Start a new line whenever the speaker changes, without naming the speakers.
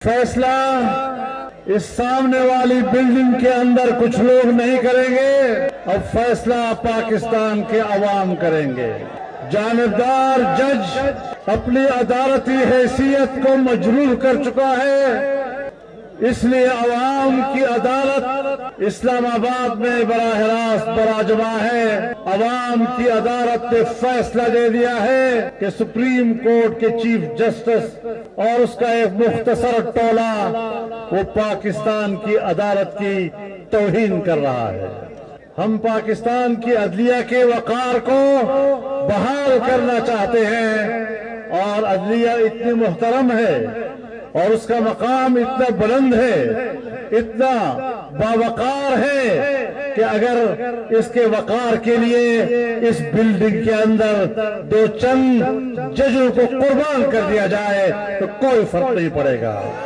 फैसला इस सामने वाली बिल्डिंग के अंदर कुछ लोग नहीं करेंगे, अब फैसला पाकिस्तान के अवाम करेंगे। जानिबदार जज अपनी अदालती हैसियत को मजरूह कर चुका है, इसलिए अवाम की अदालत इस्लामाबाद में बराह रास्त बराजमा है। अवाम की अदालत ने फैसला दे दिया है कि सुप्रीम कोर्ट के चीफ जस्टिस और उसका एक मुख्तसर टोला वो पाकिस्तान की अदालत की तौहीन कर रहा है। हम पाकिस्तान की अदलिया के वकार को बहाल करना चाहते हैं और अदलिया इतनी मुहतरम है और उसका मकाम इतना बुलंद है, इतना बावकार है कि अगर इसके वकार के लिए इस बिल्डिंग के अंदर दो चंद जजों को कुर्बान कर दिया जाए तो कोई फर्क नहीं पड़ेगा।